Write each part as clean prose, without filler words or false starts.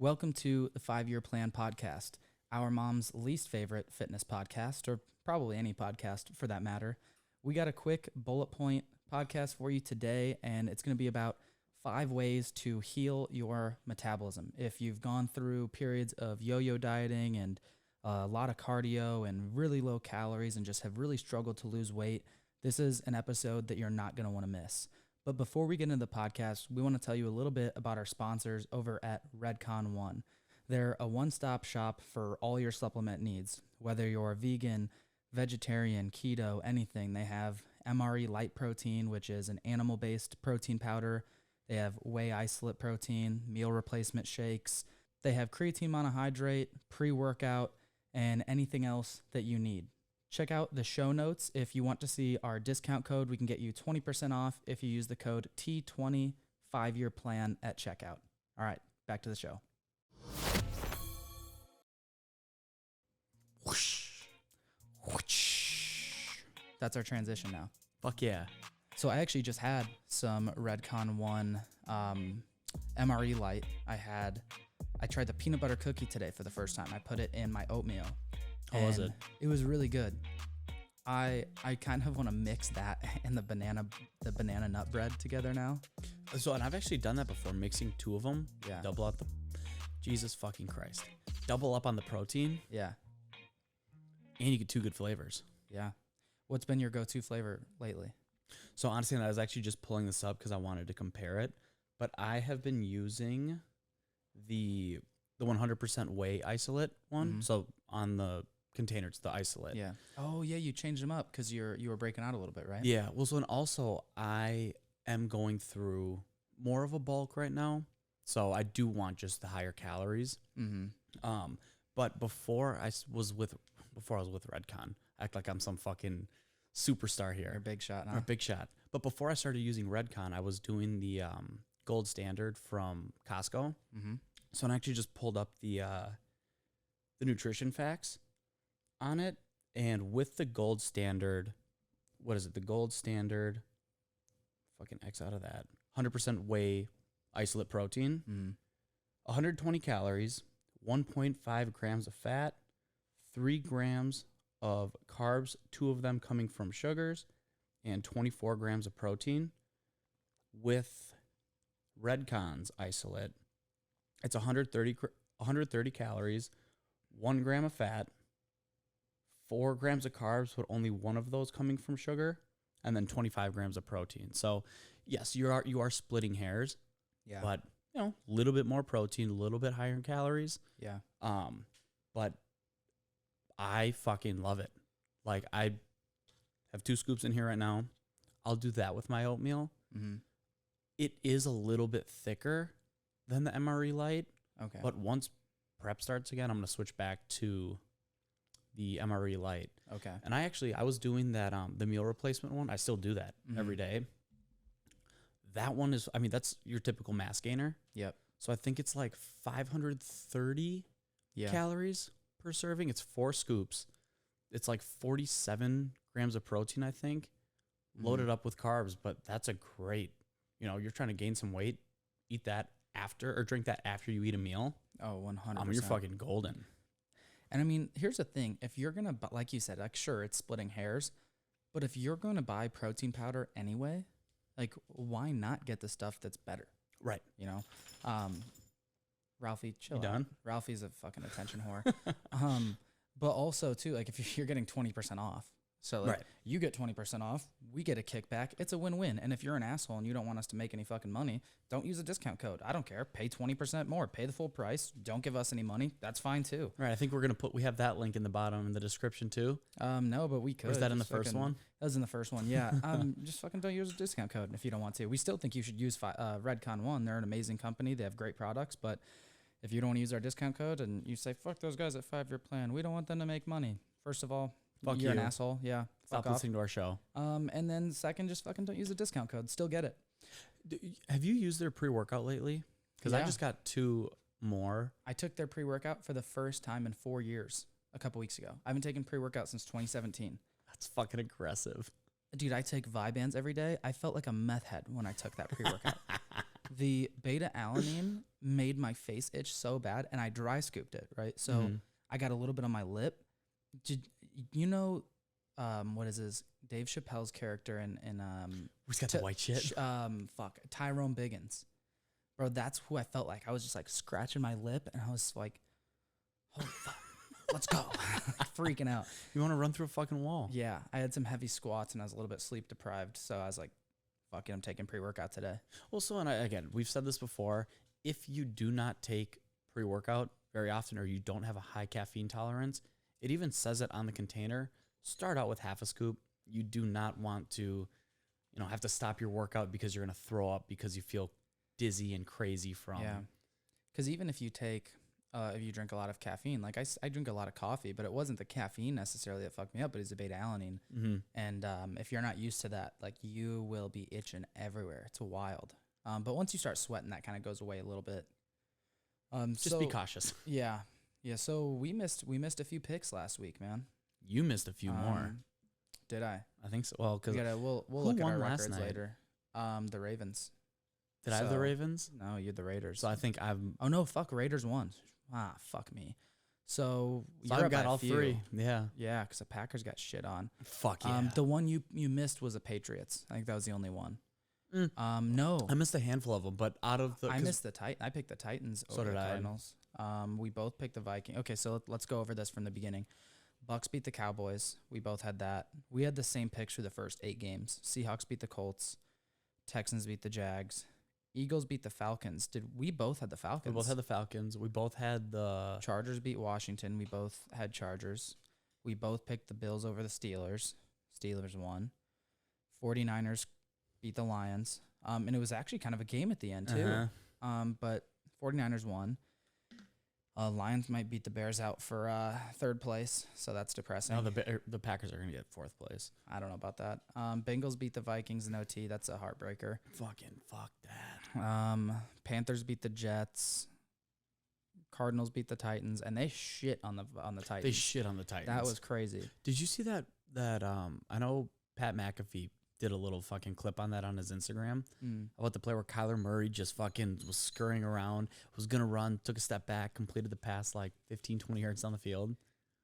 Welcome to the 5-Year Plan podcast, our mom's least favorite fitness podcast, or probably any podcast for that matter. We got a quick bullet point podcast for you today, and it's going to be about 5 ways to heal your metabolism. If you've gone through periods of yo-yo dieting and a lot of cardio and really low calories and just have really struggled to lose weight, this is an episode that you're not going to want to miss. But before we get into the podcast, we want to tell you a little bit about our sponsors over at Redcon One. They're a one-stop shop for all your supplement needs. Whether you're vegan, vegetarian, keto, anything, they have MRE Light Protein, which is an animal-based protein powder. They have whey isolate protein, meal replacement shakes. They have creatine monohydrate, pre-workout, and anything else that you need. Check out the show notes if you want to see our discount code. We can get you 20% off if you use the code T20 5-year plan at checkout. All right, back to the show. Whoosh. Whoosh. That's our transition now. Fuck yeah. So I actually just had some Redcon One MRE Light. I tried the peanut butter cookie today for the first time. I put it in my oatmeal. How was it? It was really good. I kind of want to mix that and the banana nut bread together now. So, and I've actually done that before, mixing 2 of them. Yeah. Double up Jesus fucking Christ. Double up on the protein. Yeah. And you get 2 good flavors. Yeah. What's been your go-to flavor lately? So honestly, I was actually just pulling this up because I wanted to compare it. But I have been using the 100% whey isolate one. Mm-hmm. So on the container, it's the isolate. Yeah. Oh yeah, you changed them up because you were breaking out a little bit, right? Yeah. Well, so and also I am going through more of a bulk right now, so I do want just the higher calories. Mm-hmm. But before I was with Redcon, I act like I'm some fucking superstar here. Or big shot, huh? Or big shot. But before I started using Redcon, I was doing the gold standard from Costco. Mm-hmm. So I actually just pulled up the nutrition facts on it, and with the gold standard, what is it? The gold standard, fucking X out of that, 100% whey isolate protein, 120 calories, 1.5 grams of fat, 3 grams of carbs, 2 of them coming from sugars, and 24 grams of protein. With Redcon's isolate, it's 130 calories, 1 gram of fat, 4 grams of carbs, but only 1 of those coming from sugar, and then 25 grams of protein. So, yes, you are splitting hairs. Yeah. But, a little bit more protein, a little bit higher in calories. Yeah. But I fucking love it. Like, I have 2 scoops in here right now. I'll do that with my oatmeal. Mm-hmm. It is a little bit thicker than the MRE Light. Okay. But once prep starts again, I'm going to switch back to the MRE Light. Okay. And I was doing that, the meal replacement one. I still do that every day. That one is, that's your typical mass gainer. Yep. So I think it's like 530 calories per serving. It's 4 scoops. It's like 47 grams of protein, I think, loaded up with carbs. But that's a great, you're trying to gain some weight, eat that after, or drink that after you eat a meal. Oh, 100%. You're fucking golden. And here's the thing. If you're going to, like you said, sure, it's splitting hairs, but if you're going to buy protein powder anyway, why not get the stuff that's better? Right. Ralphie, chill You out. done? Ralphie's a fucking attention whore. But also too, if you're getting 20% off, so right. You get 20% off, we get a kickback. It's a win-win. And if you're an asshole and you don't want us to make any fucking money, don't use a discount code. I don't care. Pay 20% more. Pay the full price. Don't give us any money. That's fine too. Right. I think we have that link in the bottom in the description too. No, but we could. Was that in the first one? That was in the first one. Yeah. Just fucking don't use a discount code if you don't want to. We still think you should use Redcon One. They're an amazing company. They have great products, but if you don't want to use our discount code and you say, fuck those guys at 5-year plan, we don't want them to make money. First of all, fuck you're you. An asshole. Yeah. Stop listening to our show. And then second, just fucking don't use a discount code. Still get it. Have you used their pre-workout lately? Because I just got 2 more. I took their pre-workout for the first time in 4 years a couple weeks ago. I haven't taken pre-workout since 2017. That's fucking aggressive. Dude, I take Vybands every day. I felt like a meth head when I took that pre-workout. The beta-alanine made my face itch so bad, and I dry scooped it, right? So Mhm. I got a little bit on my lip. Did you know what is his Dave Chappelle's character in Who's got the white shit? Tyrone Biggins, bro? That's who I felt like. I was just like scratching my lip, and I was like, "Holy fuck, let's go!" Freaking out. You want to run through a fucking wall? Yeah, I had some heavy squats, and I was a little bit sleep deprived, so I was like, "Fuck it, I'm taking pre-workout today." Well, so and again, we've said this before. If you do not take pre-workout very often, or you don't have a high caffeine tolerance, it even says it on the container. Start out with half a scoop. You do not want to, have to stop your workout because you're going to throw up because you feel dizzy and crazy from. Yeah, because even if you drink a lot of caffeine, like I drink a lot of coffee, but it wasn't the caffeine necessarily that fucked me up, but it's the beta-alanine. Mm-hmm. And if you're not used to that, like you will be itching everywhere. It's wild. But once you start sweating, that kind of goes away a little bit. Just be cautious. Yeah. Yeah. So we missed a few picks last week, man. You missed a few more. Did I? I think so. Well, because we'll look at our records later. The Ravens. Did I have the Ravens? No, you're the Raiders. So I think Oh no, fuck, Raiders won. Fuck me. So I've got all three. Yeah. Yeah, because the Packers got shit on. Fuck yeah. The one you missed was the Patriots. I think that was the only one. No, I missed a handful of them, but out of the I missed the I picked the Titans over the Cardinals. We both picked the Vikings. Okay, so let's go over this from the beginning. Bucks beat the Cowboys. We both had that. We had the same picks for the first 8 games. Seahawks beat the Colts. Texans beat the Jags. Eagles beat the Falcons. We both had the Falcons? We both had the Falcons. We both had the Chargers beat Washington. We both had Chargers. We both picked the Bills over the Steelers. Steelers won. 49ers beat the Lions. And it was actually kind of a game at the end, too. But 49ers won. Lions might beat the Bears out for 3rd place, so that's depressing. No, the Packers are going to get 4th place. I don't know about that. Bengals beat the Vikings in OT. That's a heartbreaker. Fucking fuck that. Panthers beat the Jets. Cardinals beat the Titans, and they shit on the Titans. They shit on the Titans. That was crazy. Did you see that I know Pat McAfee did a little fucking clip on that on his Instagram about the play where Kyler Murray just fucking was scurrying around, was going to run, took a step back, completed the pass like 15, 20 yards down the field.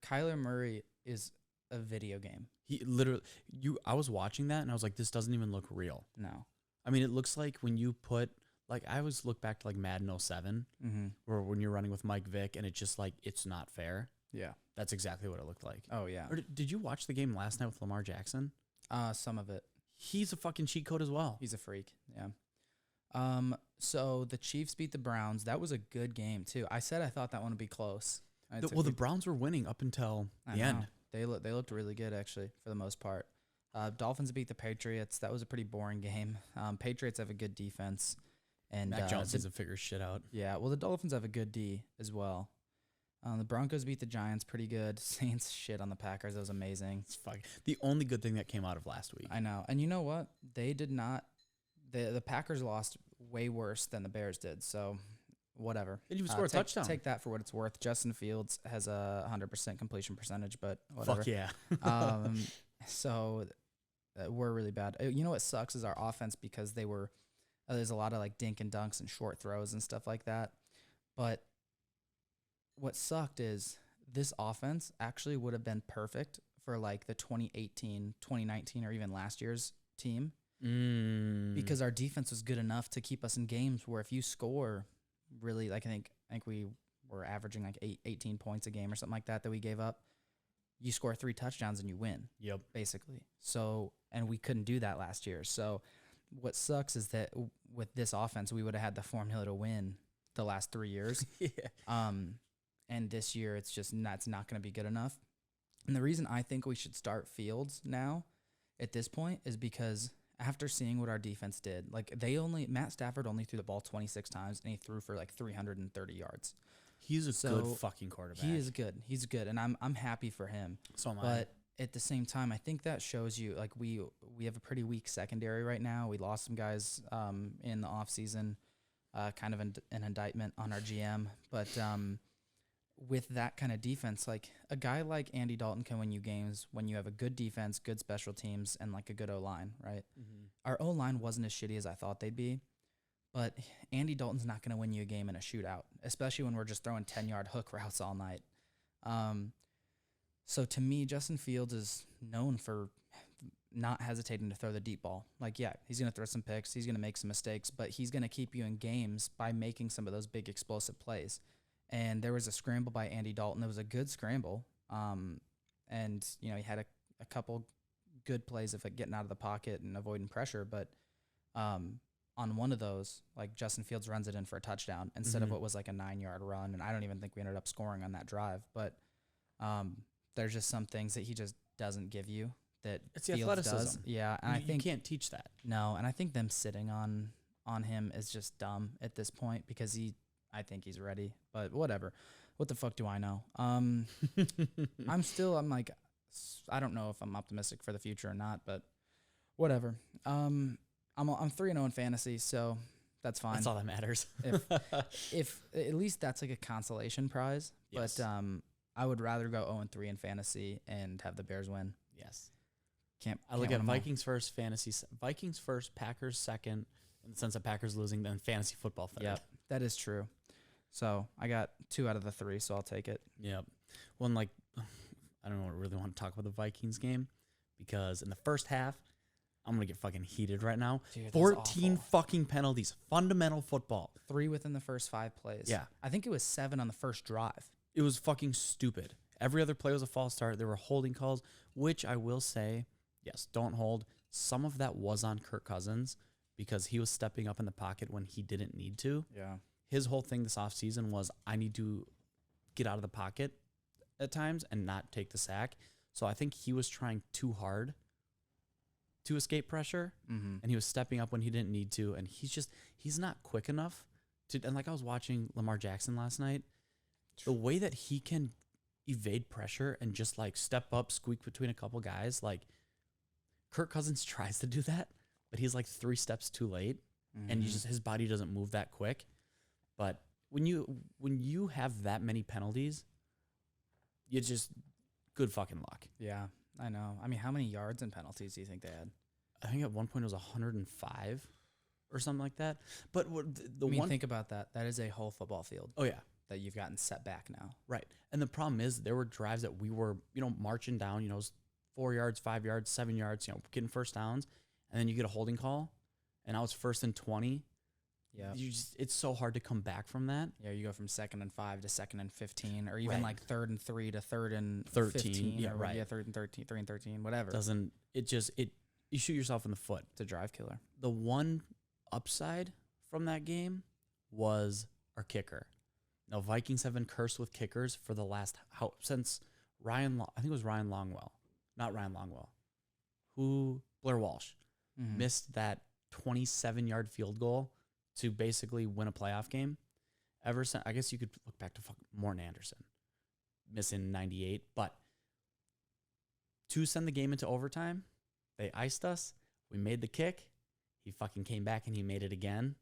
Kyler Murray is a video game. He literally, I was watching that and I was like, this doesn't even look real. No. I mean, it looks like when you put, like, I always look back to like Madden 07, where when you're running with Mike Vick and it's just like, it's not fair. Yeah. That's exactly what it looked like. Oh, yeah. Or did you watch the game last night with Lamar Jackson? Some of it. He's a fucking cheat code as well. He's a freak. Yeah. So the Chiefs beat the Browns. That was a good game too. I said I thought that one would be close. The Browns were winning up until the end. They looked really good actually for the most part. Dolphins beat the Patriots. That was a pretty boring game. Patriots have a good defense, and Mac Jones needs to figure shit out. Yeah. Well, the Dolphins have a good D as well. The Broncos beat the Giants pretty good. Saints shit on the Packers. That was amazing. It's the only good thing that came out of last week. I know. And you know what? They did not. The Packers lost way worse than the Bears did. So, whatever. Did you score a touchdown? Take that for what it's worth. Justin Fields has a 100% completion percentage, but whatever. Fuck yeah. So, we're really bad. You know what sucks is our offense because there's a lot of like dink and dunks and short throws and stuff like that. But what sucked is this offense actually would have been perfect for like the 2018, 2019, or even last year's team because our defense was good enough to keep us in games where if you score really, like I think we were averaging like 18 points a game or something like that we gave up. You score 3 touchdowns and you win. Yep. Basically. So, and we couldn't do that last year. So what sucks is that with this offense, we would have had the formula to win the last 3 years. Yeah. And this year, it's not going to be good enough. And the reason I think we should start Fields now at this point is because after seeing what our defense did, like Matt Stafford only threw the ball 26 times and he threw for like 330 yards. He's a good fucking quarterback. He is good. He's good. And I'm happy for him. So am I. But at the same time, I think that shows you like we have a pretty weak secondary right now. We lost some guys in the offseason, kind of an indictment on our GM. But with that kind of defense, like a guy like Andy Dalton can win you games when you have a good defense, good special teams, and like a good O-line, right? Mm-hmm. Our O-line wasn't as shitty as I thought they'd be, But Andy Dalton's not going to win you a game in a shootout, especially when we're just throwing 10-yard hook routes all night. So to me, Justin Fields is known for not hesitating to throw the deep ball. Like, yeah, he's going to throw some picks. He's going to make some mistakes, but he's going to keep you in games by making some of those big explosive plays. And there was a scramble by Andy Dalton. It was a good scramble. And, you know, he had a couple good plays of it getting out of the pocket and avoiding pressure. But on one of those, like Justin Fields runs it in for a touchdown instead of what was like a 9-yard run. And I don't even think we ended up scoring on that drive. But there's just some things that he just doesn't give you that it's the Fields athleticism. does. Yeah, and I think you can't teach that. No, and I think them sitting on him is just dumb at this point because I think he's ready. But whatever. What the fuck do I know? I'm like, I don't know if I'm optimistic for the future or not, but whatever. I'm 3-0 in fantasy, so that's fine. That's all that matters. if at least that's like a consolation prize. Yes. But I would rather go 0-3 in fantasy and have the Bears win. Yes. I look at Vikings first, Vikings first, Packers second, in the sense of Packers losing, then fantasy football third. Yep, that is true. So I got 2 out of the 3, so I'll take it. Yep. Well, and like, I don't really want to talk about the Vikings game because in the first half, I'm going to get fucking heated right now. Dude, 14 fucking penalties. Fundamental football. 3 within the first 5 plays. Yeah. I think it was 7 on the first drive. It was fucking stupid. Every other play was a false start. There were holding calls, which I will say, yes, don't hold. Some of that was on Kirk Cousins because he was stepping up in the pocket when he didn't need to. Yeah. His whole thing this offseason was I need to get out of the pocket at times and not take the sack. So I think he was trying too hard to escape pressure, and he was stepping up when he didn't need to, and he's not quick enough to. And like I was watching Lamar Jackson last night, the way that he can evade pressure and just like step up, squeak between a couple guys, like Kirk Cousins tries to do that, but he's like 3 steps too late, and his body doesn't move that quick. But when you have that many penalties, you just good fucking luck. Yeah, I know. I mean, how many yards and penalties do you think they had? I think at one point it was 105 or something like that. But think about that. That is a whole football field. Oh yeah, that you've gotten set back now. Right. And the problem is there were drives that we were, marching down, it was 4 yards, 5 yards, 7 yards, getting first downs, and then you get a holding call, and I was 1st and 20. Yeah. It's so hard to come back from that. Yeah, you go from 2nd and 5 to 2nd and 15, or even like 3rd and 3 to 3rd and 13. 15. Yeah, right. Yeah, 3rd and 13, 3 and 13, whatever. You shoot yourself in the foot. It's a drive killer. The one upside from that game was our kicker. Now, Vikings have been cursed with kickers for the since I think it was Ryan Longwell. Not Ryan Longwell. Blair Walsh missed that 27-yard field goal to basically win a playoff game. Ever since, I guess you could look back to Morton Anderson missing 98, but to send the game into overtime, they iced us. We made the kick. He fucking came back and he made it again.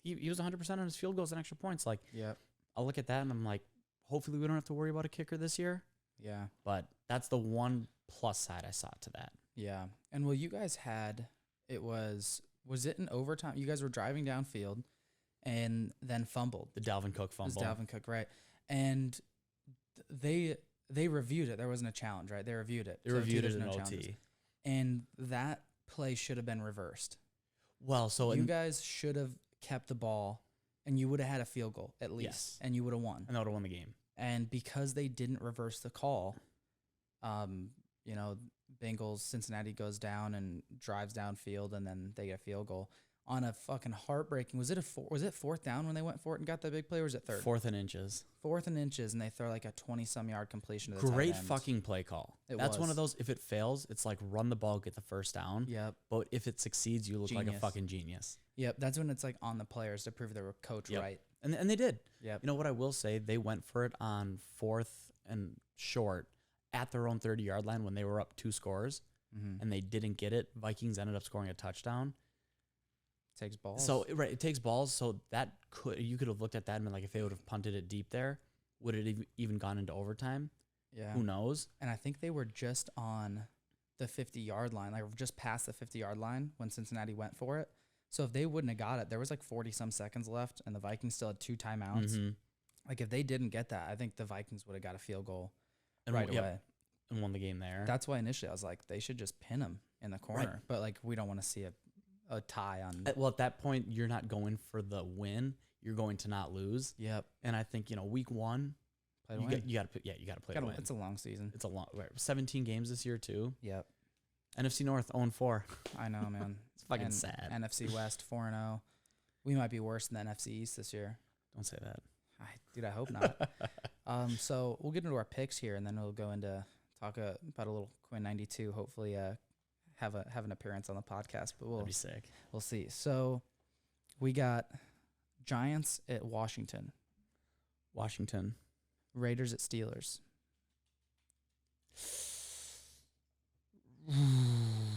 He was 100% on his field goals and extra points. Like, yep. I'll look at that and I'm like, hopefully we don't have to worry about a kicker this year. Yeah. But that's the one plus side I saw to that. Yeah. And you guys was it in overtime? You guys were driving downfield and then fumbled. The Dalvin Cook fumble. It was Dalvin Cook, right. And they reviewed it. There wasn't a challenge, right? They reviewed it. They reviewed it in OT. And that play should have been reversed. Well, so you guys should have kept the ball, and you would have had a field goal at least, yes. And you would have won. And that would have won the game. And because they didn't reverse the call, Bengals, Cincinnati goes down and drives downfield, and then they get a field goal on a fucking heartbreaking. Was it 4th down when they went for it and got that big play, or was it 3rd? 4th and inches. 4th and inches, and they throw like a 20-some yard completion to the Great tight end. fucking play call. That's one of those, if it fails, it's like run the ball, get the first down. Yep. But if it succeeds, you look like a fucking genius. Yep. That's when it's like on the players to prove they were coached right. And they did. Yep. You know what I will say? They went for it on 4th and short at their own 30-yard line when they were up 2 scores, and they didn't get it. Vikings ended up scoring a touchdown. Takes balls. So it takes balls. So you could have looked at that and been like, if they would have punted it deep there, would it even gone into overtime? Yeah. Who knows? And I think they were just on the 50-yard line, like just past the 50-yard line when Cincinnati went for it. So if they wouldn't have got it, there was like 40 some seconds left, and the Vikings still had 2 timeouts. Mm-hmm. Like if they didn't get that, I think the Vikings would have got a field goal And right away. And won the game there. That's why initially I was like, they should just pin him in the corner. Right. But like we don't want to see a tie on. Well, at that point, you're not going for the win. You're going to not lose. Yep. And I think, week 1, Play to you win. got to play to win. It's a long season. It's a long 17 games this year too. Yep. NFC North 0-4. I know, man. It's fucking sad. NFC West 4-0. We might be worse than the NFC East this year. Don't say that. Dude, I hope not. So we'll get into our picks here, and then we'll go into talk about a little Quinn XCII. Hopefully, have an appearance on the podcast. But That'd be sick. We'll see. So we got Giants at Washington, Washington. Raiders at Steelers,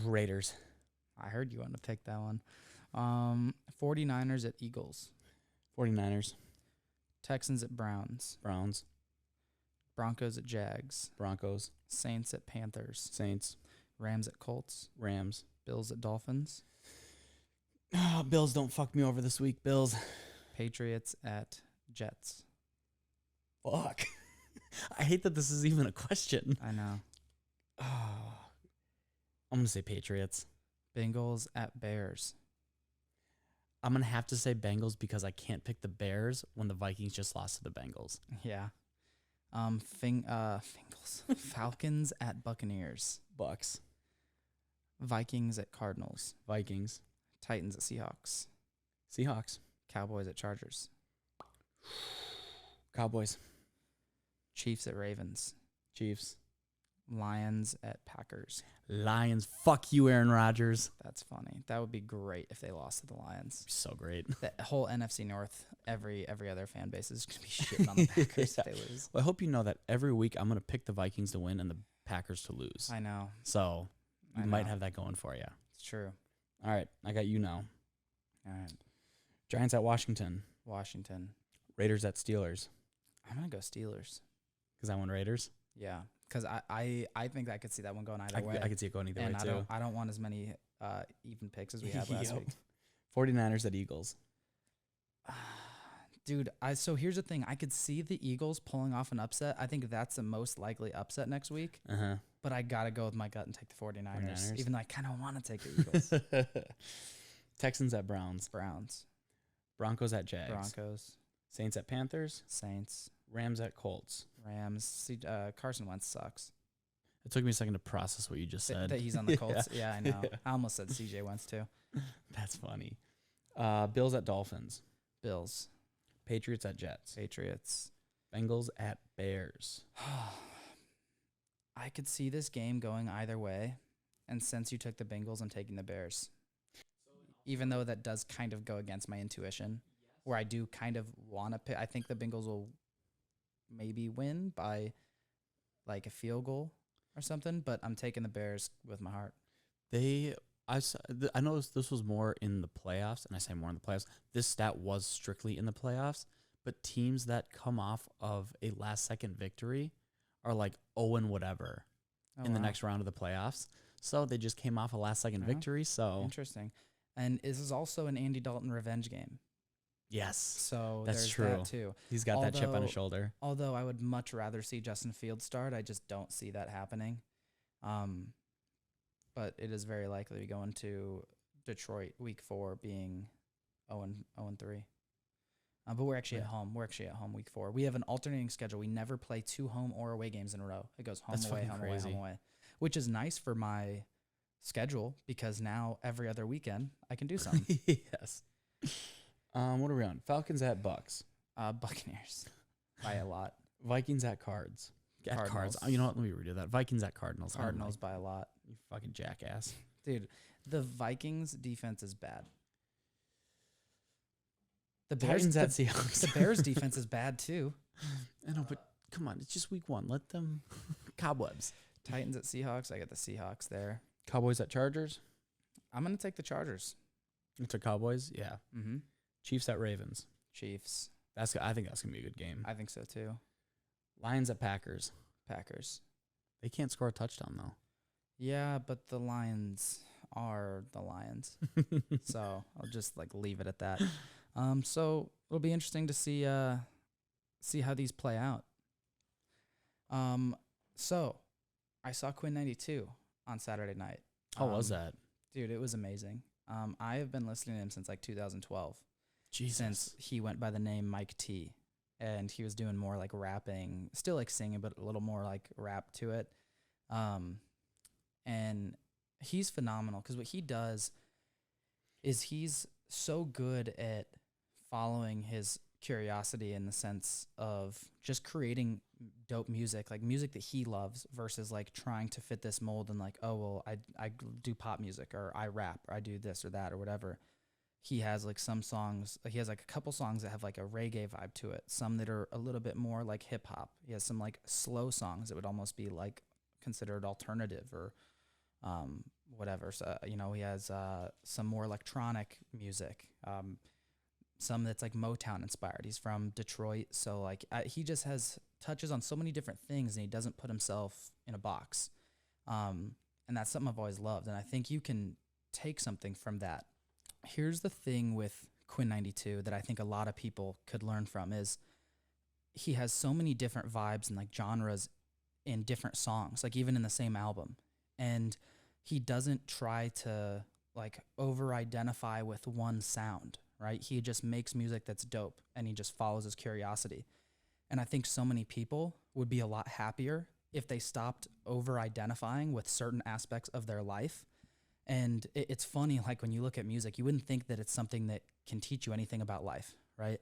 Raiders. I heard you wanted to pick that one. 49ers at Eagles, 49ers. Texans at Browns, Browns. Broncos at Jags, Broncos. Saints at Panthers, Saints. Rams at Colts, Rams. Bills at Dolphins, Oh, Bills, don't fuck me over this week, Bills. Patriots at Jets. Fuck. I hate that this is even a question. I know. Oh, I'm going to say Patriots. Bengals at Bears. I'm going to have to say Bengals because I can't pick the Bears when the Vikings just lost to the Bengals. Yeah. Falcons at Buccaneers. Bucks. Vikings at Cardinals. Vikings. Titans at Seahawks. Seahawks. Cowboys at Chargers. Cowboys. Chiefs at Ravens. Chiefs. Lions at Packers. Lions. Fuck you, Aaron Rodgers. That's funny. That would be great if they lost to the Lions. So great. The whole NFC North, every other fan base is going to be shitting on the Packers if they lose. Well, I hope you know that every week I'm going to pick the Vikings to win and the Packers to lose. I know. So you might have that going for you. It's true. All right. I got you now. All right. Giants at Washington. Washington. Raiders at Steelers. I'm going to go Steelers. Because I won Raiders. Yeah. Because I think I could see that one going either way. I could see it going either way, too. I don't want as many even picks as we had last week. 49ers at Eagles. Dude, so here's the thing. I could see the Eagles pulling off an upset. I think that's the most likely upset next week. Uh-huh. But I got to go with my gut and take the 49ers, 49ers? even though I kind of want to take the Eagles. Texans at Browns. Browns. Broncos at Jags. Broncos. Saints at Panthers. Saints. Rams at Colts. Rams. Carson Wentz sucks. It took me a second to process what you just said. That he's on the Colts. Yeah, I know. I almost said CJ Wentz too. That's funny. Bills at Dolphins. Bills. Patriots at Jets. Patriots. Bengals at Bears. I could see this game going either way. And since you took the Bengals, I'm taking the Bears. Even though that does kind of go against my intuition, where I do kind of want to pick. I think the Bengals will maybe win by like a field goal or something, but I'm taking the Bears with my heart. I know this was more in the playoffs, and I say more in the playoffs. This stat was strictly in the playoffs, but teams that come off of a last-second victory are like 0 whatever in the next round of the playoffs. So they just came off a last-second victory. So interesting. And this is also an Andy Dalton revenge game. Yes, so that's there's true. That too. He's got that chip on his shoulder. Although I would much rather see Justin Fields start, I just don't see that happening. But it is very likely we go into Detroit week 4 being 0-3. But we're actually at home. We're actually at home week 4. We have an alternating schedule. We never play 2 home or away games in a row. It goes home, away, home, away, home, away, which is nice for my schedule because now every other weekend I can do something. Yes. What are we on? Falcons at Bucks. Buccaneers by a lot. Vikings at Cards. At Cards. You know what? Let me redo that. Vikings at Cardinals. Cardinals by a lot. You fucking jackass. Dude, the Vikings defense is bad. The Titans at Seahawks. The Bears defense is bad too. I know, but come on. It's just week 1. Let them cobwebs. Titans at Seahawks. I got the Seahawks there. Cowboys at Chargers. I'm going to take the Chargers. It's a Cowboys? Yeah. Mm-hmm. Chiefs at Ravens. Chiefs. I think that's going to be a good game. I think so too. Lions at Packers. Packers. They can't score a touchdown, though. Yeah, but the Lions are the Lions. So I'll just like leave it at that. So it'll be interesting to see how these play out. So I saw Quinn XCII on Saturday night. How was that? Dude, it was amazing. I have been listening to him since like 2012. Jesus. Since he went by the name Mike T. And he was doing more like rapping, still like singing, but a little more like rap to it. And he's phenomenal because what he does is he's so good at following his curiosity in the sense of just creating dope music, like music that he loves versus like trying to fit this mold and like, oh, well, I do pop music or I rap or I do this or that or whatever. He has like some songs, he has like a couple songs that have like a reggae vibe to it, some that are a little bit more like hip hop. He has some like slow songs that would almost be like considered alternative or whatever. So, you know, he has some more electronic music, some that's like Motown inspired. He's from Detroit. So like he just has touches on so many different things and he doesn't put himself in a box. And that's something I've always loved. And I think you can take something from that. Here's the thing with Quinn XCII that I think a lot of people could learn from is he has so many different vibes and like genres in different songs, like even in the same album. And he doesn't try to like over-identify with one sound, right? He just makes music that's dope and he just follows his curiosity. And I think so many people would be a lot happier if they stopped over-identifying with certain aspects of their life. And it's funny, like when you look at music, you wouldn't think that it's something that can teach you anything about life, right?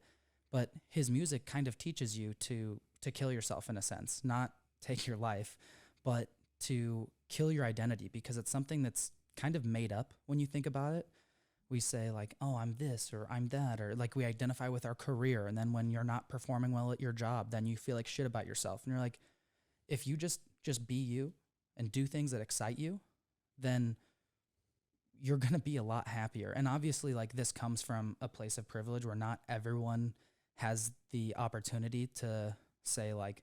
But his music kind of teaches you to kill yourself in a sense, not take your life, but to kill your identity because it's something that's kind of made up when you think about it. We say like, oh, I'm this or I'm that, or like we identify with our career. And then when you're not performing well at your job, then you feel like shit about yourself. And you're like, if you just be you and do things that excite you, then you're going to be a lot happier. And obviously like this comes from a place of privilege where not everyone has the opportunity to say like,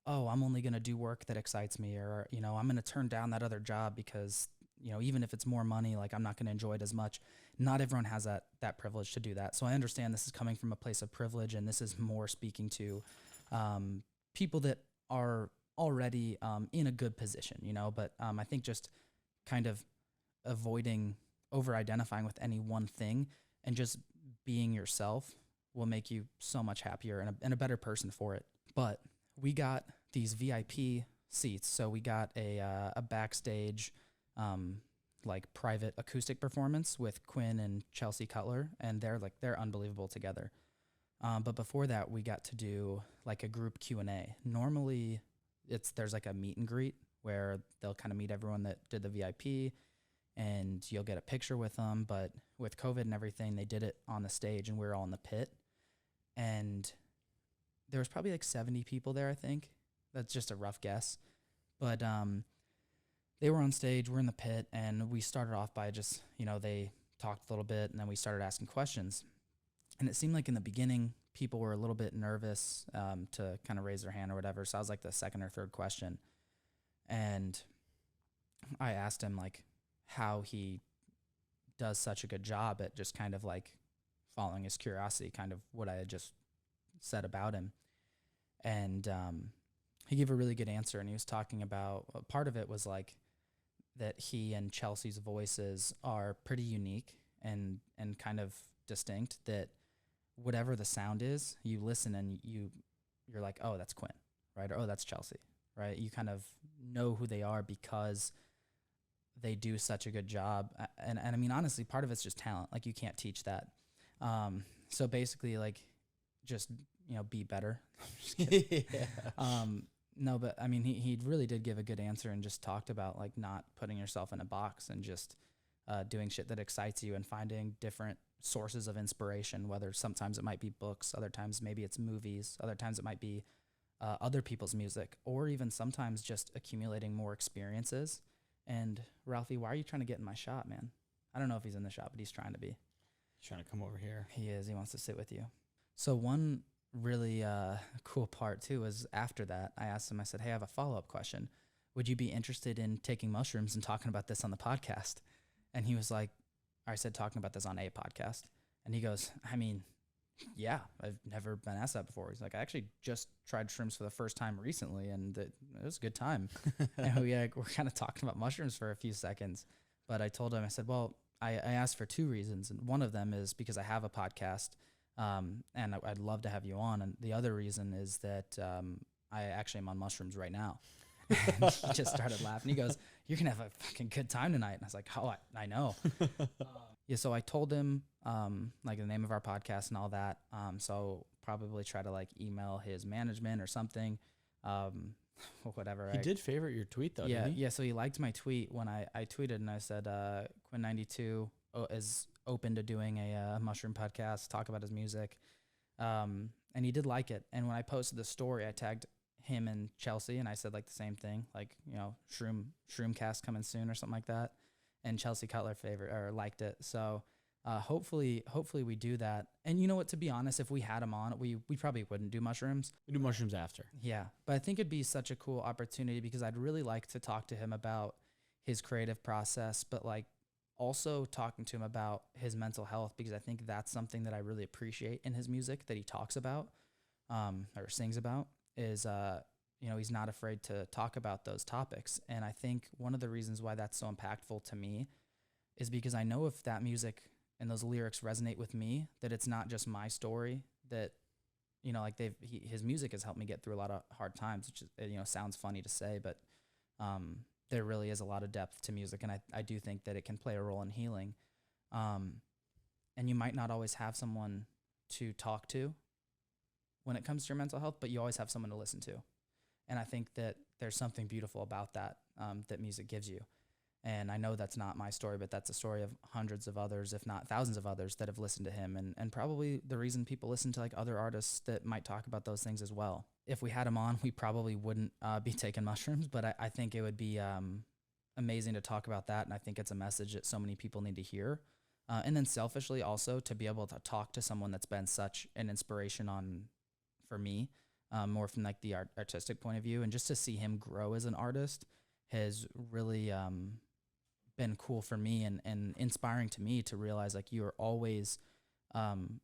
oh, I'm only going to do work that excites me, or, you know, I'm going to turn down that other job because, you know, even if it's more money, like I'm not going to enjoy it as much. Not everyone has that privilege to do that. So I understand this is coming from a place of privilege, and this is more speaking to people that are already in a good position, you know, but I think just kind of avoiding over-identifying with any one thing and just being yourself will make you so much happier and a better person for it. But we got these VIP seats, so we got a backstage like private acoustic performance with Quinn and Chelsea Cutler, and they're unbelievable together. But before that, we got to do like a group Q&A. Normally, there's like a meet and greet where they'll kind of meet everyone that did the VIP, and you'll get a picture with them. But with COVID and everything, they did it on the stage, and we were all in the pit. And there was probably like 70 people there, I think. That's just a rough guess. But they were on stage, we're in the pit, and we started off by just, you know, they talked a little bit, and then we started asking questions. And it seemed like in the beginning, people were a little bit nervous to kind of raise their hand or whatever. So I was like the second or third question. And I asked him, like, how he does such a good job at just kind of like following his curiosity, kind of what I had just said about him. And he gave a really good answer, and he was talking about, part of it was like that he and Chelsea's voices are pretty unique and kind of distinct, that whatever the sound is, you listen and you're like, oh, that's Quinn, right? Or, oh, that's Chelsea, right? You kind of know who they are because they do such a good job. And I mean, honestly, part of it's just talent. Like, you can't teach that. So basically, like, just, you know, be better. Just kidding. Yeah. No, but I mean, he really did give a good answer and just talked about like not putting yourself in a box and just doing shit that excites you and finding different sources of inspiration, whether sometimes it might be books, other times maybe it's movies, other times it might be other people's music, or even sometimes just accumulating more experiences. And Ralphie, why are you trying to get in my shop, man? I don't know if he's in the shop, but he's trying to be. He's trying to come over here. He is. He wants to sit with you. So one really cool part too is after that, I asked him, I said, hey, I have a follow-up question. Would you be interested in taking mushrooms and talking about this on the podcast? And he was like, I said, talking about this on a podcast. And he goes, I mean, yeah, I've never been asked that before. He's like, I actually just tried shrooms for the first time recently, and it was a good time. And we're kind of talking about mushrooms for a few seconds. But I told him, I said, well, I asked for 2 reasons. And one of them is because I have a podcast, and I'd love to have you on. And the other reason is that I actually am on mushrooms right now. And he just started laughing. He goes, you're going to have a fucking good time tonight. And I was like, oh, I know. Yeah, so I told him like the name of our podcast and all that. So probably try to like email his management or something, whatever. He did favorite your tweet though, Yeah, didn't he? yeah. So he liked my tweet when I tweeted and I said Quinn XCII is open to doing a mushroom podcast, talk about his music, and he did like it. And when I posted the story, I tagged him and Chelsea, and I said like the same thing, like shroom cast coming soon or something like that. And Chelsea Cutler liked it. So hopefully we do that. And you know what, to be honest, if we had him on, we probably wouldn't do mushrooms. We do mushrooms after. Yeah. But I think it'd be such a cool opportunity because I'd really like to talk to him about his creative process, but like also talking to him about his mental health, because I think that's something that I really appreciate in his music that he talks about or sings about is he's not afraid to talk about those topics. And I think one of the reasons why that's so impactful to me is because I know if that music and those lyrics resonate with me, that it's not just my story, that, like his music has helped me get through a lot of hard times, which is, sounds funny to say, but there really is a lot of depth to music. And I do think that it can play a role in healing. And you might not always have someone to talk to when it comes to your mental health, but you always have someone to listen to. And I think that there's something beautiful about that, that music gives you. And I know that's not my story, but that's a story of hundreds of others, if not thousands of others that have listened to him. And probably the reason people listen to like other artists that might talk about those things as well. If we had him on, we probably wouldn't be taking mushrooms, but I think it would be amazing to talk about that. And I think it's a message that so many people need to hear. And then selfishly also to be able to talk to someone that's been such an inspiration for me, more from like the artistic point of view, and just to see him grow as an artist has really been cool for me and inspiring to me to realize like you are always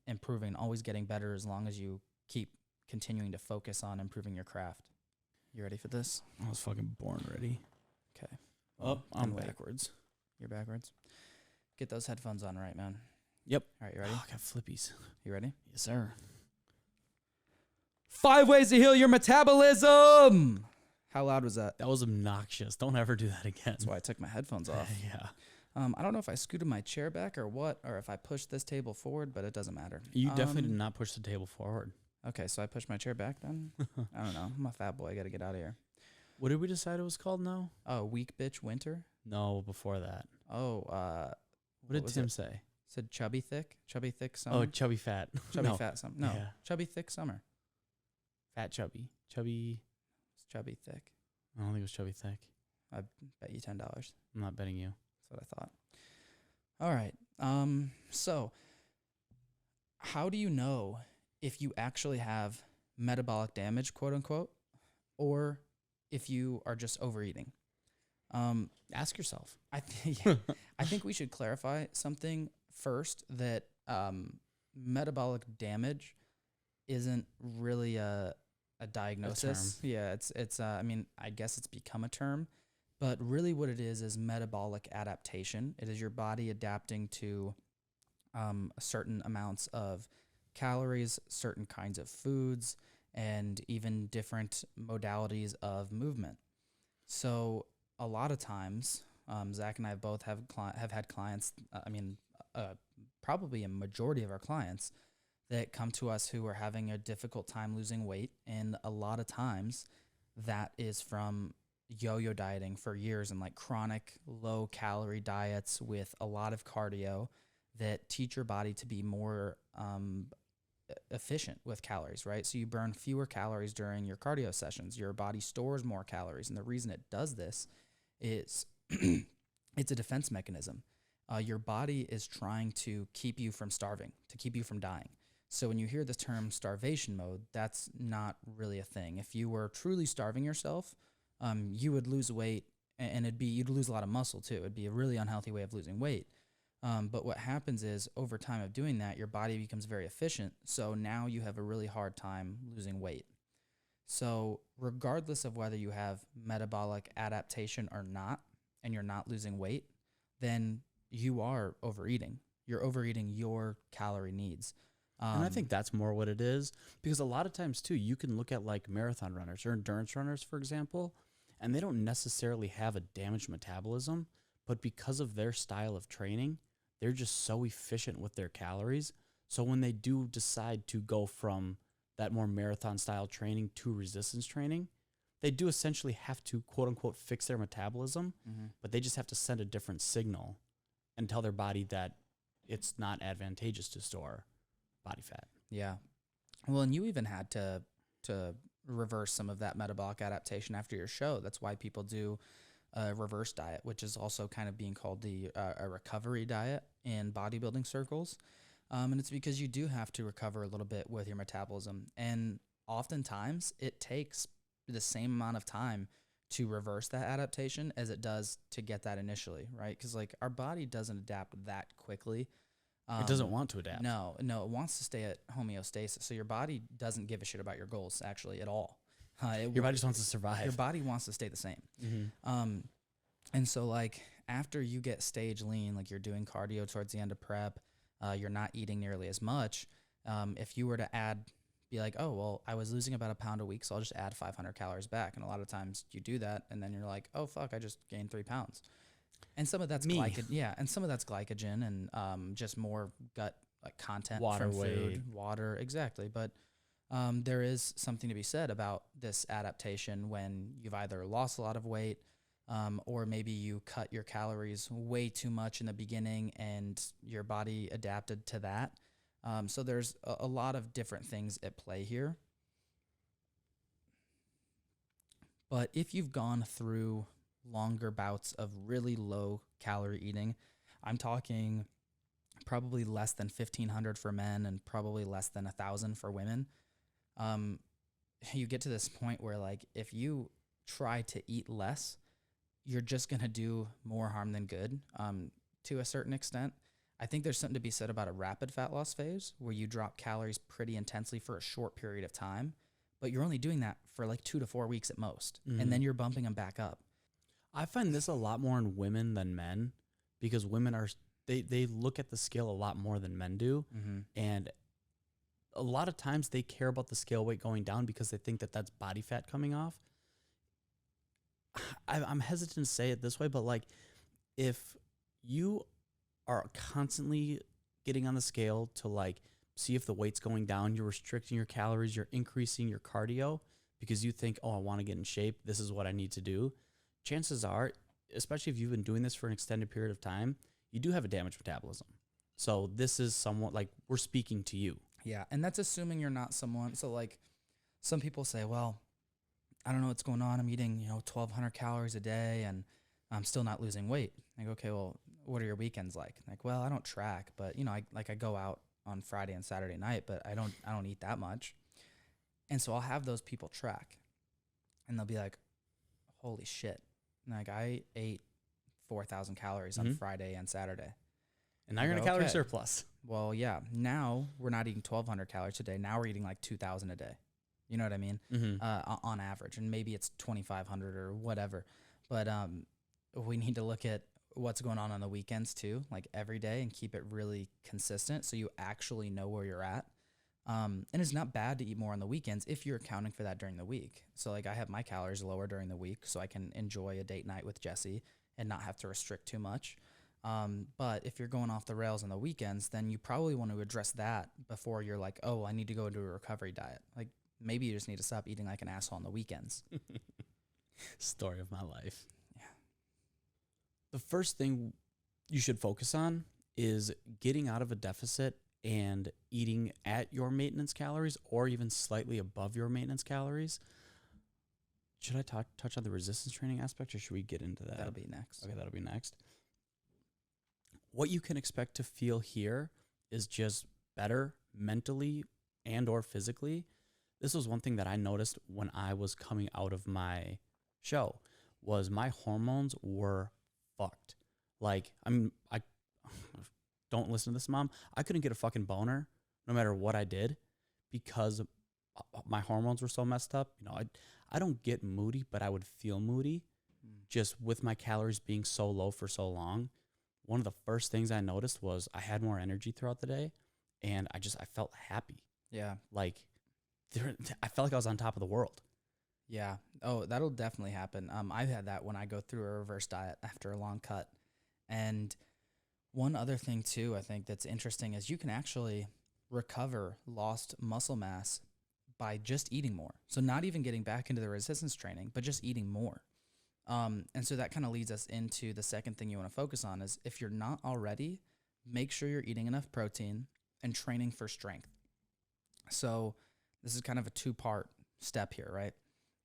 improving, always getting better as long as you keep continuing to focus on improving your craft. You ready for this? I was fucking born ready. Okay. Oh, I'm backwards. You're backwards. Get those headphones on right, man. Yep. All right, you ready? Oh, I got flippies. You ready? Yes, sir. 5 ways to heal your metabolism. How loud was that? That was obnoxious. Don't ever do that again. That's why I took my headphones off. Yeah. I don't know if I scooted my chair back or what, or if I pushed this table forward, but it doesn't matter. You definitely did not push the table forward. Okay, so I pushed my chair back then? I don't know. I'm a fat boy. I got to get out of here. What did we decide it was called now? Oh, Weak Bitch Winter? No, before that. Oh, what did Tim say? Said chubby thick summer. Oh, chubby fat. Chubby fat summer. No, Yeah. chubby thick summer. Fat chubby. It's chubby thick. I don't think it was chubby thick. I bet you $10. I'm not betting you. That's what I thought. All right. So how do you know if you actually have metabolic damage, quote unquote, or if you are just overeating? Ask yourself. I think we should clarify something first, that metabolic damage isn't really a diagnosis. Yeah, it's I mean, I guess it's become a term, but really what it is metabolic adaptation. It is your body adapting to certain amounts of calories, certain kinds of foods, and even different modalities of movement. So a lot of times, Zach and I both have had clients, probably a majority of our clients that come to us who are having a difficult time losing weight. And a lot of times that is from yo-yo dieting for years and like chronic low calorie diets with a lot of cardio that teach your body to be more efficient with calories, right? So you burn fewer calories during your cardio sessions. Your body stores more calories. And the reason it does this is it's a defense mechanism. Your body is trying to keep you from starving, to keep you from dying. So when you hear the term starvation mode, that's not really a thing. If you were truly starving yourself, you would lose weight and you'd lose a lot of muscle too. It'd be a really unhealthy way of losing weight. But what happens is over time of doing that, your body becomes very efficient. So now you have a really hard time losing weight. So regardless of whether you have metabolic adaptation or not, and you're not losing weight, then you are overeating. You're overeating your calorie needs. And I think that's more what it is, because a lot of times too, you can look at like marathon runners or endurance runners, for example, and they don't necessarily have a damaged metabolism, but because of their style of training, they're just so efficient with their calories. So when they do decide to go from that more marathon style training to resistance training, they do essentially have to quote unquote fix their metabolism, but they just have to send a different signal and tell their body that it's not advantageous to store body fat. Yeah. Well, and you even had to reverse some of that metabolic adaptation after your show. That's why people do a reverse diet, which is also kind of being called a recovery diet in bodybuilding circles. And it's because you do have to recover a little bit with your metabolism. And oftentimes it takes the same amount of time to reverse that adaptation as it does to get that initially, right? Because like our body doesn't adapt that quickly. It doesn't want to adapt. No, it wants to stay at homeostasis. So your body doesn't give a shit about your goals actually at all. Your body just wants to survive. Your body wants to stay the same. And so like after you get stage lean, like you're doing cardio towards the end of prep, you're not eating nearly as much. If you were to be like, oh, well, I was losing about a pound a week, so I'll just add 500 calories back. And a lot of times you do that, and then you're like, oh, fuck, I just gained 3 pounds. And some of that's and some of that's glycogen and just more gut like content from food, water, exactly. But there is something to be said about this adaptation when you've either lost a lot of weight or maybe you cut your calories way too much in the beginning and your body adapted to that. So there's a lot of different things at play here. But if you've gone through longer bouts of really low calorie eating, I'm talking probably less than 1,500 for men and probably less than 1,000 for women. You get to this point where like if you try to eat less, you're just going to do more harm than good to a certain extent. I think there's something to be said about a rapid fat loss phase where you drop calories pretty intensely for a short period of time, but you're only doing that for like 2 to 4 weeks at most. And then you're bumping them back up. I find this a lot more in women than men because women they look at the scale a lot more than men do. And a lot of times they care about the scale weight going down because they think that that's body fat coming off. I'm hesitant to say it this way, but like if you are constantly getting on the scale to like see if the weight's going down, you're restricting your calories, you're increasing your cardio because you think, oh, I want to get in shape, this is what I need to do. Chances are, especially if you've been doing this for an extended period of time, you do have a damaged metabolism. So this is somewhat like we're speaking to you. Yeah, and that's assuming you're not someone. So like some people say, well, I don't know what's going on. I'm eating, 1,200 calories a day and I'm still not losing weight. I go, okay, well, what are your weekends like? Like, well, I don't track, but I go out on Friday and Saturday night, but I don't eat that much. And so I'll have those people track and they'll be like, holy shit. Like I ate 4,000 calories on Friday and Saturday. And now you're in a calorie surplus. Well, yeah. Now we're not eating 1,200 calories a day. Now we're eating like 2,000 a day. You know what I mean? On average. And maybe it's 2,500 or whatever. But we need to look at what's going on the weekends too, like every day, and keep it really consistent so you actually know where you're at. And it's not bad to eat more on the weekends if you're accounting for that during the week. So like I have my calories lower during the week so I can enjoy a date night with Jesse and not have to restrict too much. But if you're going off the rails on the weekends, then you probably want to address that before you're like, oh, I need to go into a recovery diet. Like maybe you just need to stop eating like an asshole on the weekends. Story of my life. Yeah. The first thing you should focus on is getting out of a deficit and eating at your maintenance calories or even slightly above your maintenance calories. Should I touch on the resistance training aspect or should we get into that? That'll be next. Okay, that'll be next. What you can expect to feel here is just better mentally and or physically. This was one thing that I noticed when I was coming out of my show was my hormones were fucked. Like, I don't listen to this, Mom. I couldn't get a fucking boner no matter what I did because my hormones were so messed up. You know, I don't get moody, but I would feel moody just with my calories being so low for so long. One of the first things I noticed was I had more energy throughout the day, and I felt happy. Yeah. Like, I felt like I was on top of the world. Yeah. Oh, that'll definitely happen. I've had that when I go through a reverse diet after a long cut. And one other thing too, I think that's interesting is you can actually recover lost muscle mass by just eating more. So not even getting back into the resistance training, but just eating more. And so that kind of leads us into the second thing you want to focus on is if you're not already, make sure you're eating enough protein and training for strength. So this is kind of a two-part step here, right?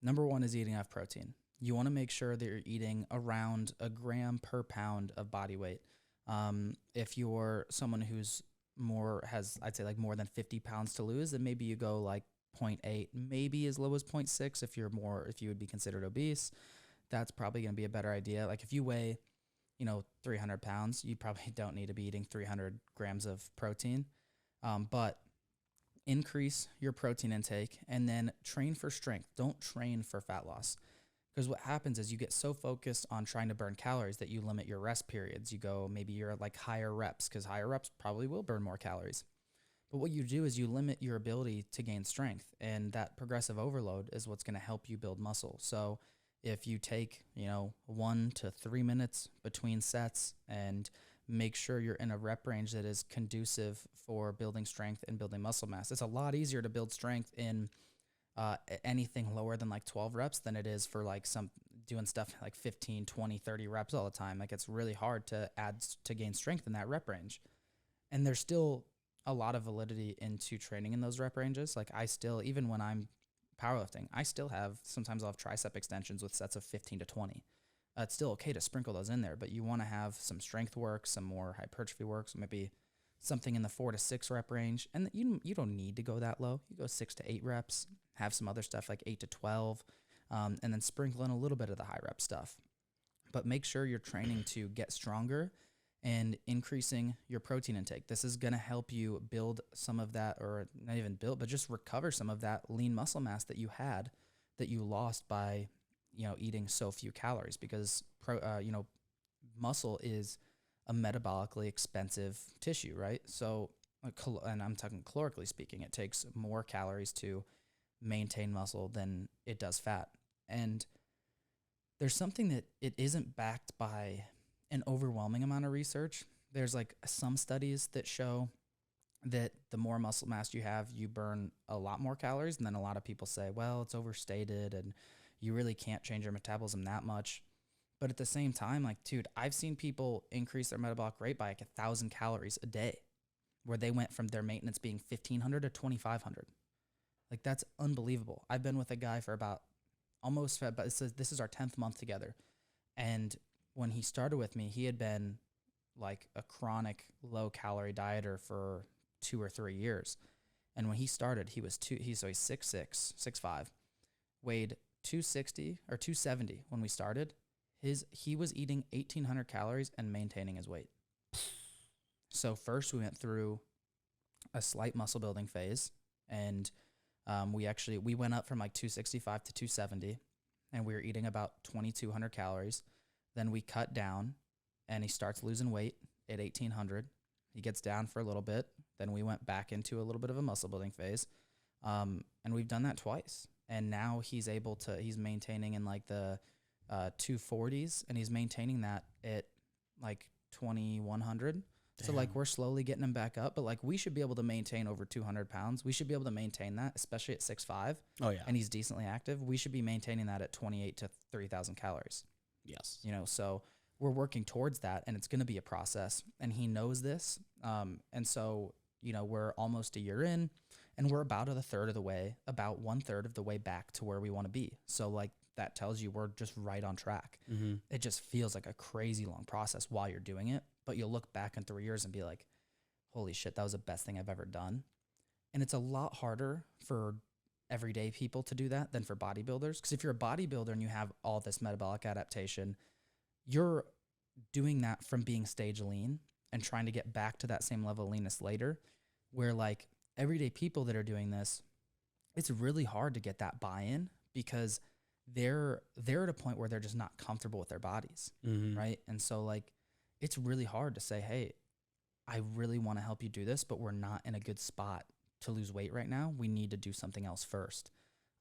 Number one is eating enough protein. You want to make sure that you're eating around a gram per pound of body weight. If you're someone who's I'd say like more than 50 pounds to lose, then maybe you go like 0.8, maybe as low as 0.6 if you would be considered obese. That's probably going to be a better idea. Like if you weigh, 300 pounds, you probably don't need to be eating 300 grams of protein. But increase your protein intake and then train for strength. Don't train for fat loss. Because what happens is you get so focused on trying to burn calories that you limit your rest periods. Maybe you're at like higher reps because higher reps probably will burn more calories. But what you do is you limit your ability to gain strength. And that progressive overload is what's going to help you build muscle. So if you take, 1 to 3 minutes between sets and make sure you're in a rep range that is conducive for building strength and building muscle mass. It's a lot easier to build strength in anything lower than like 12 reps than it is for like doing stuff like 15, 20, 30 reps all the time. Like it's really hard to gain strength in that rep range. And there's still a lot of validity into training in those rep ranges. Like even when I'm powerlifting, sometimes I'll have tricep extensions with sets of 15 to 20. It's still okay to sprinkle those in there, but you want to have some strength work, some more hypertrophy work, so maybe something in the 4 to 6 rep range. And you don't need to go that low. You go 6 to 8 reps, have some other stuff like 8 to 12, and then sprinkle in a little bit of the high rep stuff. But make sure you're training to get stronger and increasing your protein intake. This is going to help you build some of that, or not even build, but just recover some of that lean muscle mass that you had that you lost by eating so few calories, because muscle is a metabolically expensive tissue, right? So, and I'm talking calorically speaking, it takes more calories to maintain muscle than it does fat. And there's something that it isn't backed by an overwhelming amount of research. There's like some studies that show that the more muscle mass you have, you burn a lot more calories. And then a lot of people say, well, it's overstated and you really can't change your metabolism that much. But at the same time, like, dude, I've seen people increase their metabolic rate by like 1,000 calories a day, where they went from their maintenance being 1,500 to 2,500. Like, that's unbelievable. I've been with a guy for about this is our 10th month together. And when he started with me, he had been like a chronic low calorie dieter for 2 or 3 years. And when he started, he's 6'6", 6'5", weighed 260 or 270 when we started. He was eating 1,800 calories and maintaining his weight. So first we went through a slight muscle building phase, and we went up from like 265 to 270, and we were eating about 2,200 calories. Then we cut down, and he starts losing weight at 1,800. He gets down for a little bit. Then we went back into a little bit of a muscle building phase, and we've done that twice. And now he's maintaining in like the 240s, and he's maintaining that at like 2,100. Damn. So like we're slowly getting him back up, but like we should be able to maintain over 200 pounds. We should be able to maintain that, especially at 6'5". Oh yeah. And he's decently active. We should be maintaining that at 28 to 3,000 calories. Yes. So we're working towards that, and it's going to be a process, and he knows this. And so, we're almost a year in, and we're about 1/3 of the way back to where we want to be. So like that tells you we're just right on track. Mm-hmm. It just feels like a crazy long process while you're doing it, but you'll look back in 3 years and be like, holy shit, that was the best thing I've ever done. And it's a lot harder for everyday people to do that than for bodybuilders. Because if you're a bodybuilder and you have all this metabolic adaptation, you're doing that from being stage lean and trying to get back to that same level of leanness later, where like everyday people that are doing this, it's really hard to get that buy-in because they're at a point where they're just not comfortable with their bodies, right? And so like it's really hard to say, hey, I really want to help you do this, but we're not in a good spot to lose weight right now. We need to do something else first.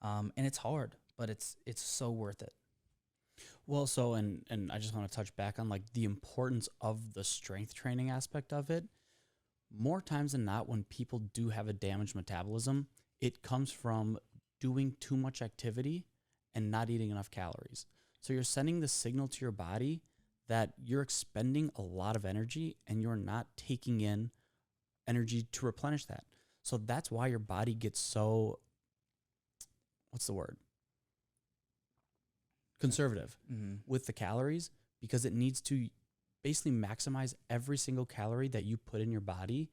And it's hard, but it's so worth it. Well, so, and I just want to touch back on like the importance of the strength training aspect of it. More times than not, when people do have a damaged metabolism, it comes from doing too much activity and not eating enough calories. So you're sending the signal to your body that you're expending a lot of energy and you're not taking in energy to replenish that. So that's why your body gets so, what's the word? Conservative with the calories, because it needs to basically maximize every single calorie that you put in your body.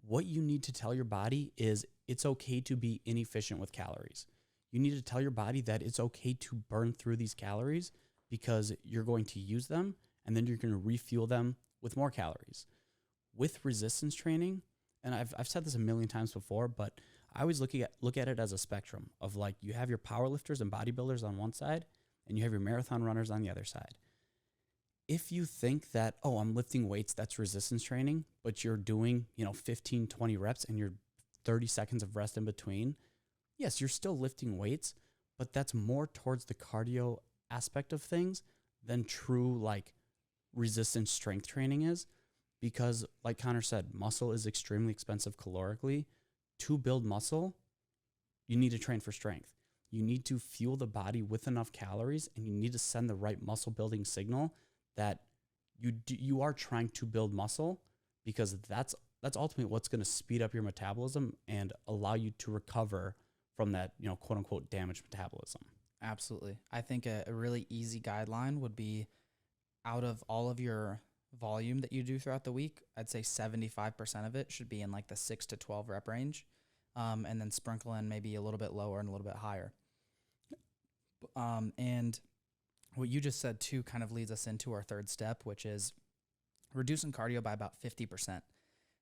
What you need to tell your body is it's okay to be inefficient with calories. You need to tell your body that it's okay to burn through these calories because you're going to use them and then you're going to refuel them with more calories. With resistance training, and I've said this a million times before, but I always look at it as a spectrum of like you have your powerlifters and bodybuilders on one side and you have your marathon runners on the other side. If you think that, oh, I'm lifting weights, that's resistance training, but you're doing, 15, 20 reps and you're 30 seconds of rest in between, yes, you're still lifting weights, but that's more towards the cardio aspect of things than true like resistance strength training is, because like Connor said, muscle is extremely expensive calorically. To build muscle, you need to train for strength. You need to fuel the body with enough calories, and you need to send the right muscle building signal that you are trying to build muscle, because that's ultimately what's going to speed up your metabolism and allow you to recover from that, quote unquote damaged metabolism. Absolutely. I think a really easy guideline would be, out of all of your volume that you do throughout the week, I'd say 75% of it should be in like the 6 to 12 rep range. And then sprinkle in maybe a little bit lower and a little bit higher. And what you just said too kind of leads us into our third step, which is reducing cardio by about 50%.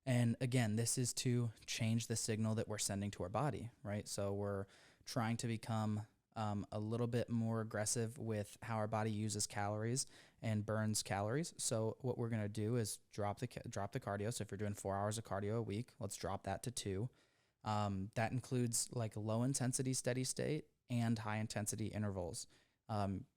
And again, this is to change the signal that we're sending to our body, right? So we're trying to become a little bit more aggressive with how our body uses calories and burns calories. So what we're going to do is drop the cardio. So if you're doing 4 hours of cardio a week, let's drop that to 2. That includes like low intensity steady state and high intensity intervals.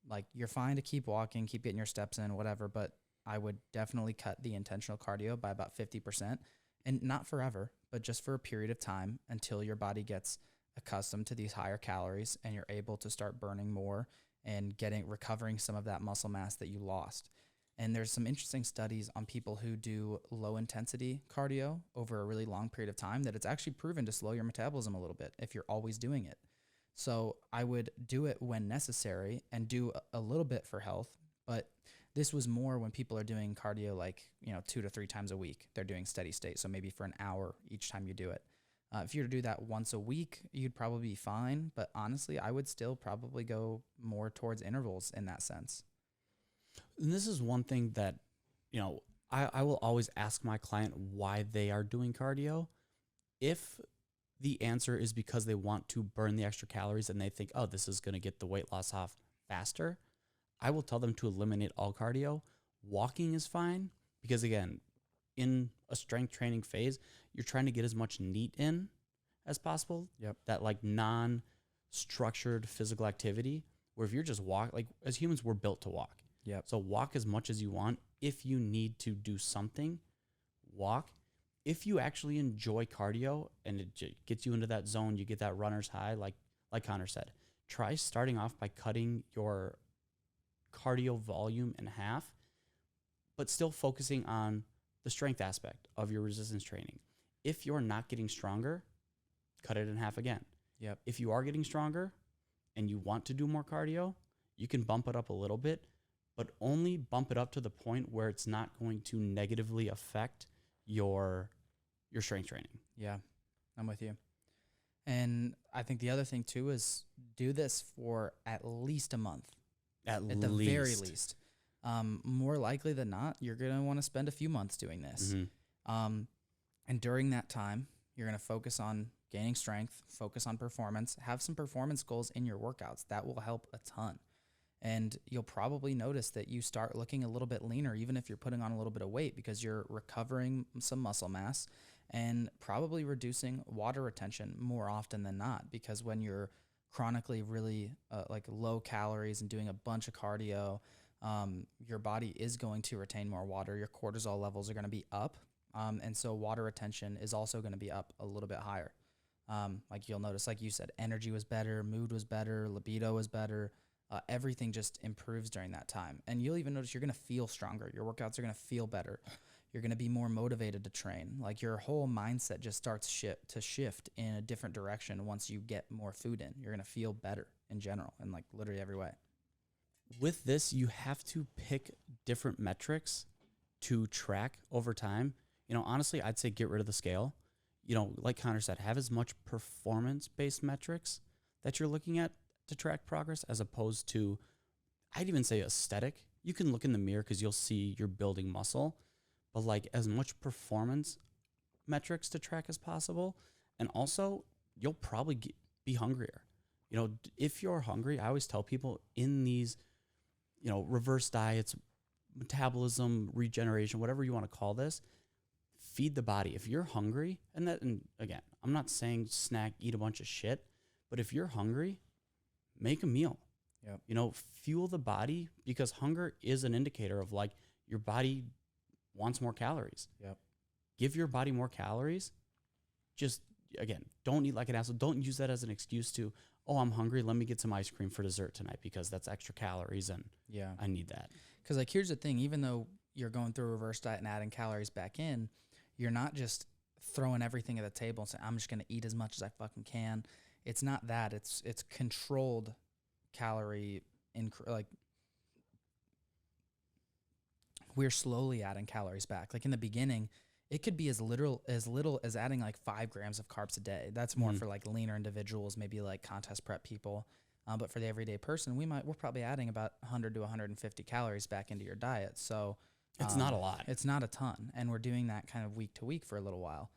Like you're fine to keep walking, keep getting your steps in, whatever, but I would definitely cut the intentional cardio by about 50%, and not forever, but just for a period of time until your body gets accustomed to these higher calories and you're able to start burning more and recovering some of that muscle mass that you lost. And there's some interesting studies on people who do low intensity cardio over a really long period of time that it's actually proven to slow your metabolism a little bit if you're always doing it. So I would do it when necessary and do a little bit for health, but this was more when people are doing cardio like, 2 to 3 times a week. They're doing steady state, so maybe for an hour each time you do it. If you were to do that once a week, you'd probably be fine, but honestly, I would still probably go more towards intervals in that sense. And this is one thing that, I will always ask my client why they are doing cardio. If the answer is because they want to burn the extra calories and they think, oh, this is going to get the weight loss off faster, I will tell them to eliminate all cardio. Walking is fine because, again, in a strength training phase, you're trying to get as much NEAT in as possible. Yep. That like non-structured physical activity, where if you're just like as humans, we're built to walk. Yep. So walk as much as you want. If you need to do something, walk. If you actually enjoy cardio and it gets you into that zone, you get that runner's high, like Connor said, try starting off by cutting your cardio volume in half, but still focusing on the strength aspect of your resistance training. If you're not getting stronger, cut it in half again. Yep. If you are getting stronger and you want to do more cardio, you can bump it up a little bit, but only bump it up to the point where it's not going to negatively affect your strength training. Yeah, I'm with you. And I think the other thing too is do this for at least a month, at the very least. More likely than not, you're going to want to spend a few months doing this. And during that time, you're going to focus on gaining strength, focus on performance, have some performance goals in your workouts. That will help a ton. And you'll probably notice that you start looking a little bit leaner, even if you're putting on a little bit of weight, because you're recovering some muscle mass and probably reducing water retention more often than not. Because when you're chronically really like low calories and doing a bunch of cardio, your body is going to retain more water. Your cortisol levels are going to be up. And so water retention is also going to be up a little bit higher. Like you'll notice, like you said, energy was better, mood was better, libido was better. Everything just improves during that time. And you'll even notice you're going to feel stronger. Your workouts are going to feel better. You're going to be more motivated to train. Like your whole mindset just starts to shift in a different direction once you get more food in. You're going to feel better in general in like literally every way. With this, you have to pick different metrics to track over time. You know, honestly, I'd say get rid of the scale. You know, like Connor said, have as much performance-based metrics that you're looking at to track progress as opposed to, I'd even say aesthetic. You can look in the mirror because you'll see you're building muscle, but like as much performance metrics to track as possible. And also, you'll probably be hungrier. You know, if you're hungry, I always tell people in these, you know, reverse diets, metabolism, regeneration, whatever you want to call this, feed the body. If you're hungry, and again, I'm not saying snack, eat a bunch of shit, but if you're hungry, make a meal. Yep. You know, fuel the body, because hunger is an indicator of like your body wants more calories. Yep. Give your body more calories. Just, again, don't eat like an asshole. Don't use that as an excuse to, oh, I'm hungry, let me get some ice cream for dessert tonight because that's extra calories and I need that. Because like here's the thing, even though you're going through a reverse diet and adding calories back in, you're not just throwing everything at the table and saying, I'm just going to eat as much as I fucking can. It's not that. It's controlled calorie, like we're slowly adding calories back. Like in the beginning, it could be as little as adding like 5 grams of carbs a day. That's more for like leaner individuals, maybe like contest prep people. But for the everyday person, we're probably adding about 100 to 150 calories back into your diet. So it's not a lot. It's not a ton. And we're doing that kind of week to week for a little while,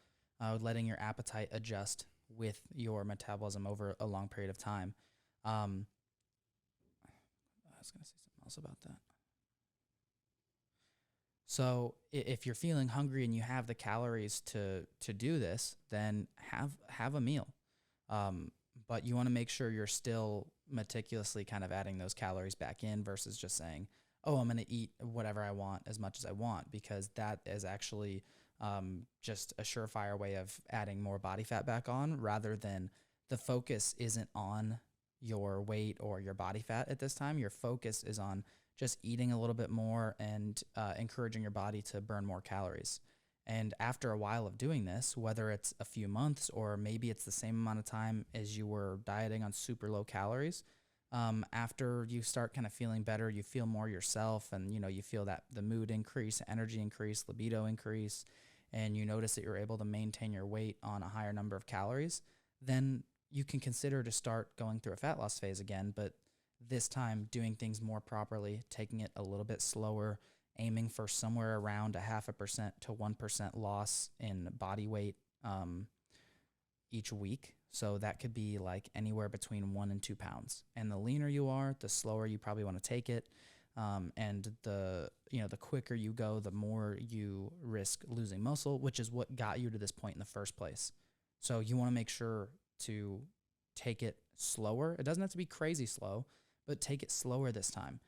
letting your appetite adjust with your metabolism over a long period of time. I was going to say something else about that. So if you're feeling hungry and you have the calories to do this, then have a meal. But you want to make sure you're still meticulously kind of adding those calories back in versus just saying, oh, I'm going to eat whatever I want as much as I want, because that is actually just a surefire way of adding more body fat back on, rather than the focus isn't on your weight or your body fat at this time. Your focus is on just eating a little bit more and encouraging your body to burn more calories. And after a while of doing this, whether it's a few months or maybe it's the same amount of time as you were dieting on super low calories, after you start kind of feeling better, you feel more yourself, and you feel that the mood increase, energy increase, libido increase, and you notice that you're able to maintain your weight on a higher number of calories, then you can consider to start going through a fat loss phase again, but this time doing things more properly, taking it a little bit slower, aiming for somewhere around 0.5% to 1% loss in body weight each week. So that could be like anywhere between 1 and 2 pounds. And the leaner you are, the slower you probably want to take it. And the quicker you go, the more you risk losing muscle, which is what got you to this point in the first place. So you want to make sure to take it slower. It doesn't have to be crazy slow, but take it slower this time.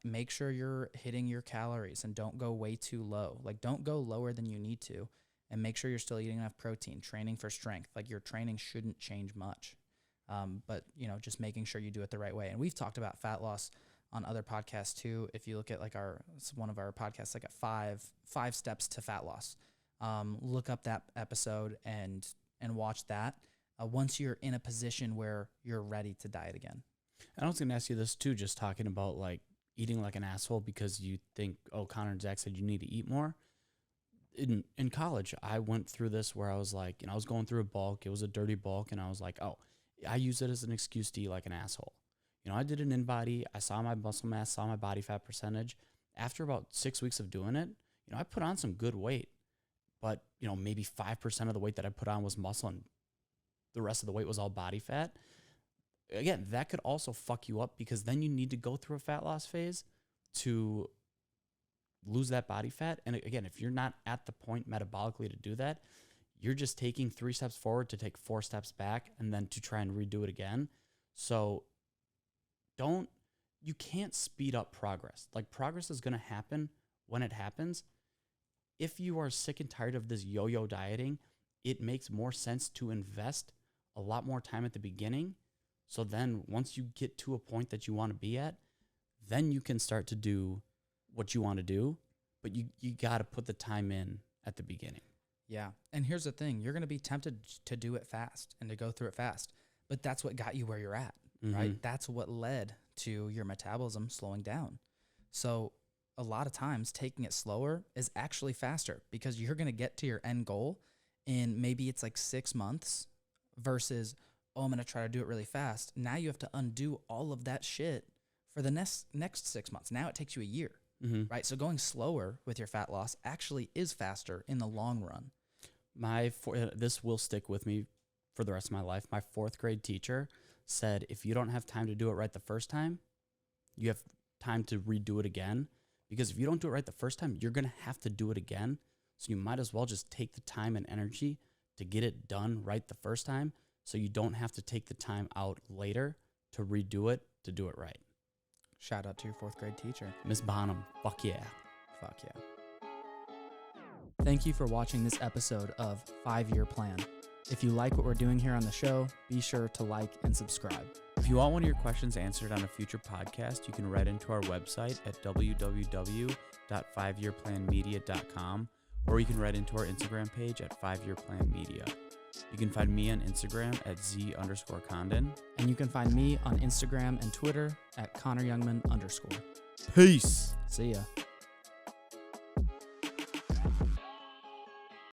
Make sure you're hitting your calories and don't go way too low. Like, don't go lower than you need to, and make sure you're still eating enough protein, training for strength. Like, your training shouldn't change much. But just making sure you do it the right way. And we've talked about fat loss on other podcasts too. If you look at like one of our podcasts, like at five steps to fat loss, look up that episode and watch that once you're in a position where you're ready to diet again. And I was going to ask you this too, just talking about like eating like an asshole because you think, oh, Connor and Zach said you need to eat more. in college, I went through this where I was like, I was going through a bulk. It was a dirty bulk. And I was like, oh, I use it as an excuse to eat like an asshole. I did an in-body. I saw my muscle mass, saw my body fat percentage. After about 6 weeks of doing it, I put on some good weight. But, maybe 5% of the weight that I put on was muscle and the rest of the weight was all body fat. Again, that could also fuck you up because then you need to go through a fat loss phase to lose that body fat. And again, if you're not at the point metabolically to do that, you're just taking 3 steps forward to take 4 steps back and then to try and redo it again. So you can't speed up progress. Like, progress is going to happen when it happens. If you are sick and tired of this yo-yo dieting, it makes more sense to invest a lot more time at the beginning. So then once you get to a point that you want to be at, then you can start to do what you want to do, but you got to put the time in at the beginning. Yeah. And here's the thing. You're going to be tempted to do it fast and to go through it fast, but that's what got you where you're at, right? That's what led to your metabolism slowing down. So a lot of times taking it slower is actually faster because you're going to get to your end goal in maybe it's like 6 months versus, oh, I'm going to try to do it really fast. Now you have to undo all of that shit for the next 6 months. Now it takes you a year, right? So going slower with your fat loss actually is faster in the long run. This will stick with me for the rest of my life. My 4th grade teacher said, if you don't have time to do it right the first time, you have time to redo it again. Because if you don't do it right the first time, you're going to have to do it again. So you might as well just take the time and energy to get it done right the first time so you don't have to take the time out later to redo it to do it right. Shout out to your 4th grade teacher. Miss Bonham. Fuck yeah. Fuck yeah. Thank you for watching this episode of 5-Year Plan. If you like what we're doing here on the show, be sure to like and subscribe. If you want one of your questions answered on a future podcast, you can write into our website at www.5yearplanmedia.com, or you can write into our Instagram page at 5yearplanmedia. You can find me on Instagram at @Z_Condon. And you can find me on Instagram and Twitter at ConnorYoungman_. Peace. See ya.